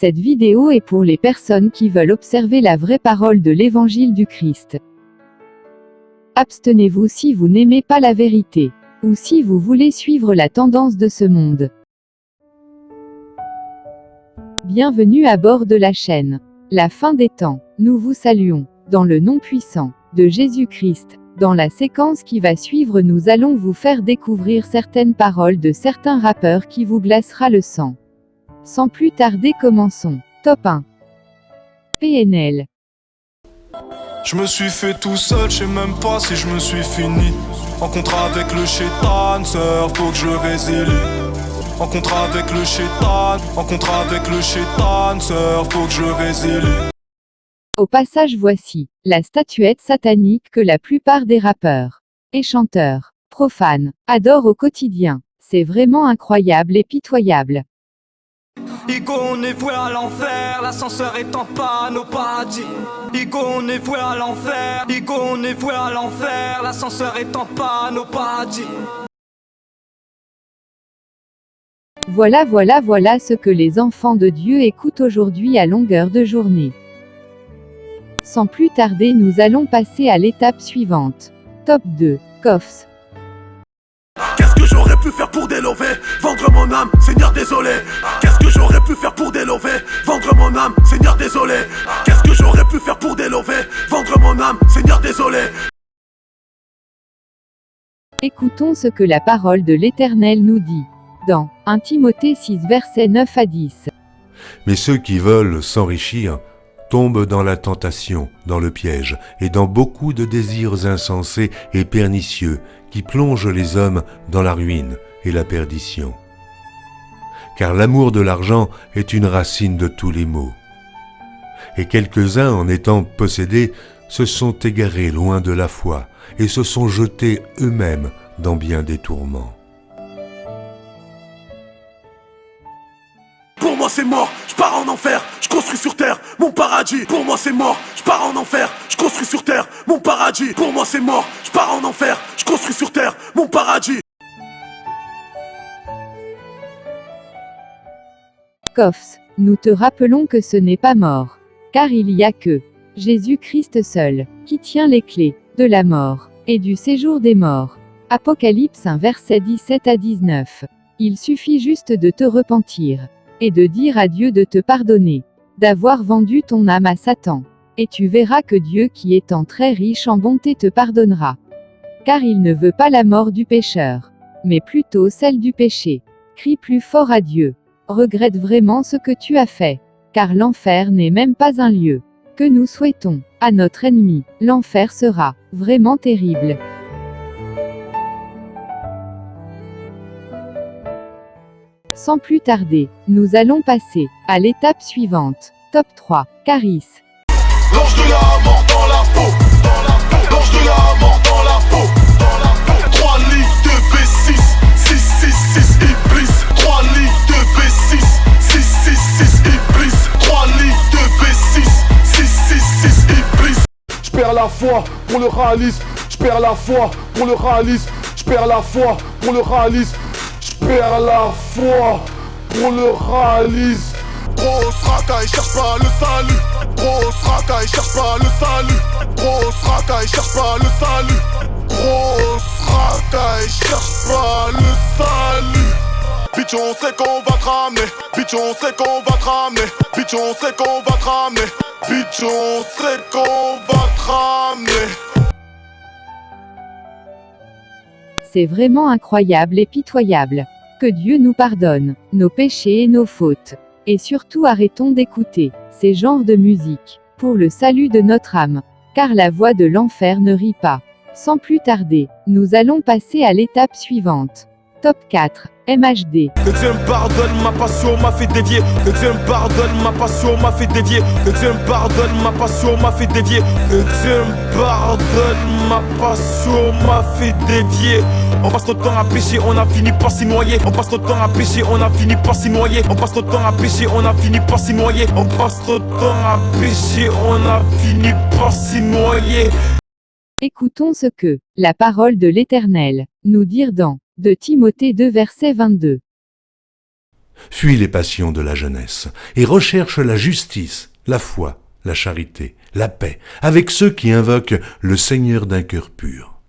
Cette vidéo est pour les personnes qui veulent observer la vraie parole de l'Évangile du Christ. Abstenez-vous si vous n'aimez pas la vérité, ou si vous voulez suivre la tendance de ce monde. Bienvenue à bord de la chaîne. La fin des temps. Nous vous saluons, dans le nom puissant de Jésus-Christ. Dans la séquence qui va suivre, nous allons vous faire découvrir certaines paroles de certains rappeurs qui vous glacera le sang. Sans plus tarder, commençons. Top 1. PNL. Je me suis fait tout seul, je sais même pas si je me suis fini. En contrat avec le chétan, sœur, faut que je résilie. En contrat avec le chétan, sœur, faut que je résilie. Au passage, voici la statuette satanique que la plupart des rappeurs et chanteurs profanes adorent au quotidien. C'est vraiment incroyable et pitoyable. Igo, on est voué à l'enfer, l'ascenseur est en panne au paradis. Igo, on est voué à l'enfer, Igo, on est voué à l'enfer, l'ascenseur est en panne au paradis. Voilà ce que les enfants de Dieu écoutent aujourd'hui à longueur de journée. Sans plus tarder, nous allons passer à l'étape suivante. Top 2. Coffs. Qu'est-ce que j'aurais pu faire pour délover, vendre mon âme, Seigneur désolé. Qu'est-ce que j'aurais pu faire pour délover, vendre mon âme, Seigneur désolé. Qu'est-ce que j'aurais pu faire pour délover, vendre mon âme, Seigneur désolé. Écoutons ce que la parole de l'Éternel nous dit. Dans 1 Timothée 6 versets 9 à 10. Mais ceux qui veulent s'enrichir tombent dans la tentation, dans le piège, et dans beaucoup de désirs insensés et pernicieux qui plongent les hommes dans la ruine et la perdition. Car l'amour de l'argent est une racine de tous les maux. Et quelques-uns, en étant possédés, se sont égarés loin de la foi et se sont jetés eux-mêmes dans bien des tourments. Pour moi c'est mort, je pars en enfer, je construis sur terre mon paradis. Pour moi c'est mort, je pars en enfer, je construis sur terre mon paradis. Pour moi c'est mort, je pars en enfer, je construis sur terre mon paradis. Coffs, nous te rappelons que ce n'est pas mort. Car il y a que Jésus-Christ seul, qui tient les clés de la mort et du séjour des morts. Apocalypse 1 versets 17 à 19. Il suffit juste de te repentir et de dire à Dieu de te pardonner, d'avoir vendu ton âme à Satan. Et tu verras que Dieu, qui étant très riche en bonté, te pardonnera. Car il ne veut pas la mort du pécheur, mais plutôt celle du péché. Crie plus fort à Dieu. Regrette vraiment ce que tu as fait. Car l'enfer n'est même pas un lieu que nous souhaitons à notre ennemi. L'enfer sera vraiment terrible. Sans plus tarder, nous allons passer à l'étape suivante. Top 3. Caris. L'ange de la mort dans la peau, l'ange de la mort dans la peau. 3 litres de V6, 666 Iblis. 3 litres de V6, 666 Iblis. 3 litres de V6, 666 Iblis. J'perds la foi pour le réalisme, j'perds la foi pour le réalisme, j'perds la foi pour le réalisme, j'perds la foi pour le réalisme. Grosse racaille, cherche pas le salut. Grosse racaille, cherche pas le salut. Grosse racaille, cherche pas le salut. Grosse racaille, cherche pas le salut. Bitch, on sait qu'on va te ramener. Bitch, on sait qu'on va te ramener. Bitch, on sait qu'on va te ramener. Bitch, on sait qu'on va te ramener. C'est vraiment incroyable et pitoyable. Que Dieu nous pardonne nos péchés et nos fautes. Et surtout arrêtons d'écouter ces genres de musique pour le salut de notre âme. Car la voix de l'enfer ne rit pas. Sans plus tarder, nous allons passer à l'étape suivante. Top 4. MHD. Que Dieu me pardonne, ma passion m'a fait dévier. Que Dieu me pardonne, ma passion m'a fait dévier. Que Dieu me pardonne, ma passion m'a fait dévier. Que Dieu me pardonne, ma passion m'a fait dévier. On passe notre temps à pécher, on a fini par s'y noyer. On passe notre temps à pécher, on a fini par s'y noyer. On passe notre temps à pécher, on a fini par s'y noyer. On passe notre temps à pécher, on a fini par s'y noyer. Écoutons ce que la parole de l'Éternel nous dit dans 2 Timothée 2 verset 22. Fuis les passions de la jeunesse et recherche la justice, la foi, la charité, la paix, avec ceux qui invoquent le Seigneur d'un cœur pur.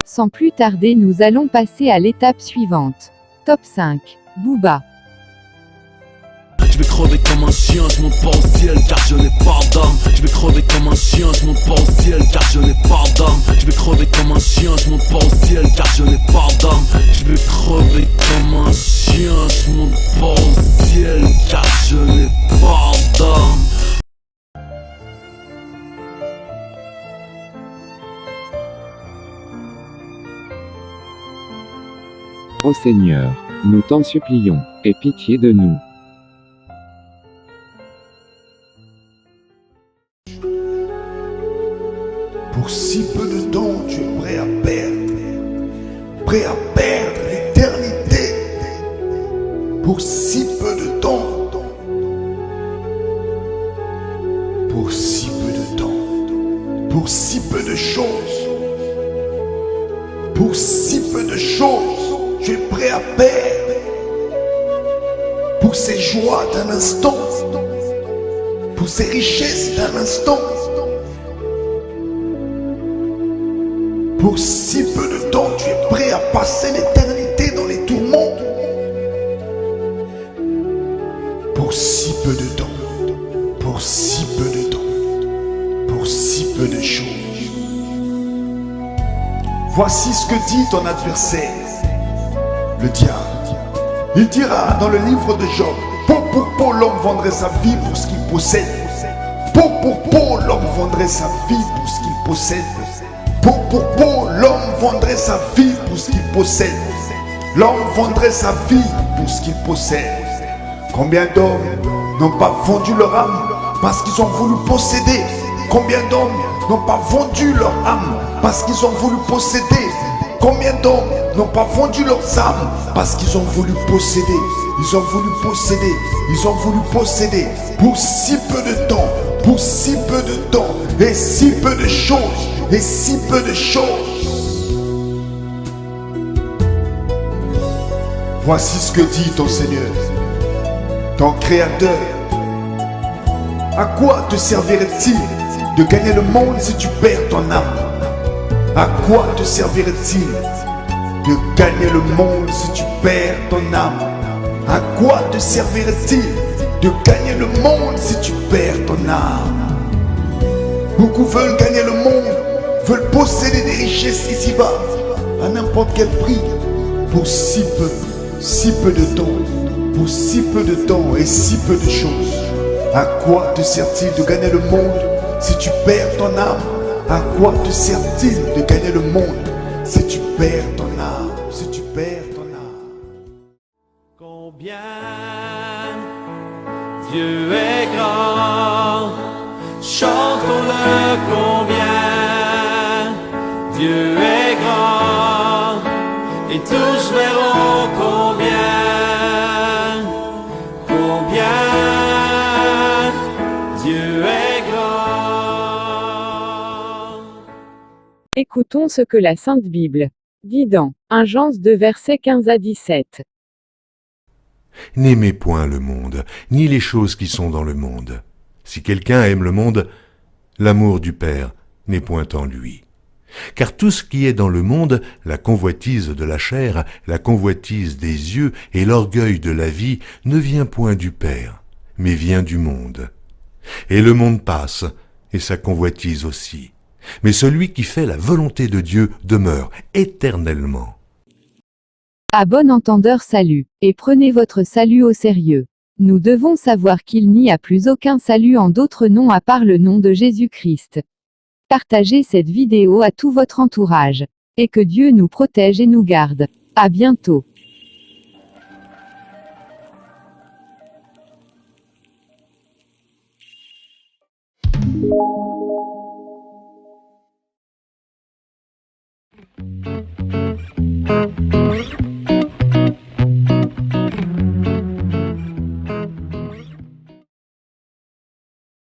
Sans plus tarder, nous allons passer à l'étape suivante. Top 5. Booba. Je vais crever comme un chien, je monte pas au ciel car je n'ai pas d'âme. Je vais crever comme un chien, je monte pas au ciel car je n'ai pas d'âme. Je vais crever comme un chien, je monte pas au ciel car je n'ai pas d'âme. Je vais crever comme un chien, je monte pas au ciel car je n'ai pas d'âme. Ô Seigneur, nous t'en supplions, aie pitié de nous. Pour si peu de temps, tu es prêt à perdre l'éternité. Pour si peu de temps, pour si peu de temps, pour si peu de choses, pour si peu de choses, tu es prêt à perdre. Pour ces joies d'un instant, pour ces richesses d'un instant. Pour si peu de temps, tu es prêt à passer l'éternité dans les tourments. Pour si peu de temps, pour si peu de temps, pour si peu de choses. Voici ce que dit ton adversaire, le diable. Il dira dans le livre de Job, peau pour peau, l'homme vendrait sa vie pour ce qu'il possède. Peau pour peau, l'homme vendrait sa vie pour ce qu'il possède. Peau pour peau, l'homme vendrait sa vie pour ce qu'il possède. L'homme vendrait sa vie pour ce qu'il possède. Combien d'hommes n'ont pas vendu leur âme parce qu'ils ont voulu posséder? Combien d'hommes n'ont pas vendu leur âme parce qu'ils ont voulu posséder? Combien d'hommes n'ont pas vendu leurs âmes parce qu'ils ont voulu posséder? Ils ont voulu posséder, ils ont voulu posséder pour si peu de temps, pour si peu de temps et si peu de choses. Et si peu de choses. Voici ce que dit ton Seigneur, ton Créateur. À quoi te servirait-il de gagner le monde si tu perds ton âme? À quoi te servirait-il de gagner le monde si tu perds ton âme? À quoi te servirait-il de gagner le monde si tu perds ton âme? Beaucoup veulent gagner le monde, veulent posséder des richesses ici-bas, à n'importe quel prix, pour si peu de temps, pour si peu de temps et si peu de choses. À quoi te sert-il de gagner le monde si tu perds ton âme? À quoi te sert-il de gagner le monde si tu perds ton âme? Si tu perds ton âme. Combien Dieu est grand, chantons-le combien Dieu est grand, et tous verront combien Dieu est grand. Écoutons ce que la Sainte Bible dit dans 1 Jean 2 versets 15 à 17. N'aimez point le monde, ni les choses qui sont dans le monde. Si quelqu'un aime le monde, l'amour du Père n'est point en lui. Car tout ce qui est dans le monde, la convoitise de la chair, la convoitise des yeux et l'orgueil de la vie, ne vient point du Père, mais vient du monde. Et le monde passe, et sa convoitise aussi. Mais celui qui fait la volonté de Dieu demeure éternellement. À bon entendeur salut, et prenez votre salut au sérieux. Nous devons savoir qu'il n'y a plus aucun salut en d'autres noms à part le nom de Jésus-Christ. Partagez cette vidéo à tout votre entourage. Et que Dieu nous protège et nous garde. À bientôt.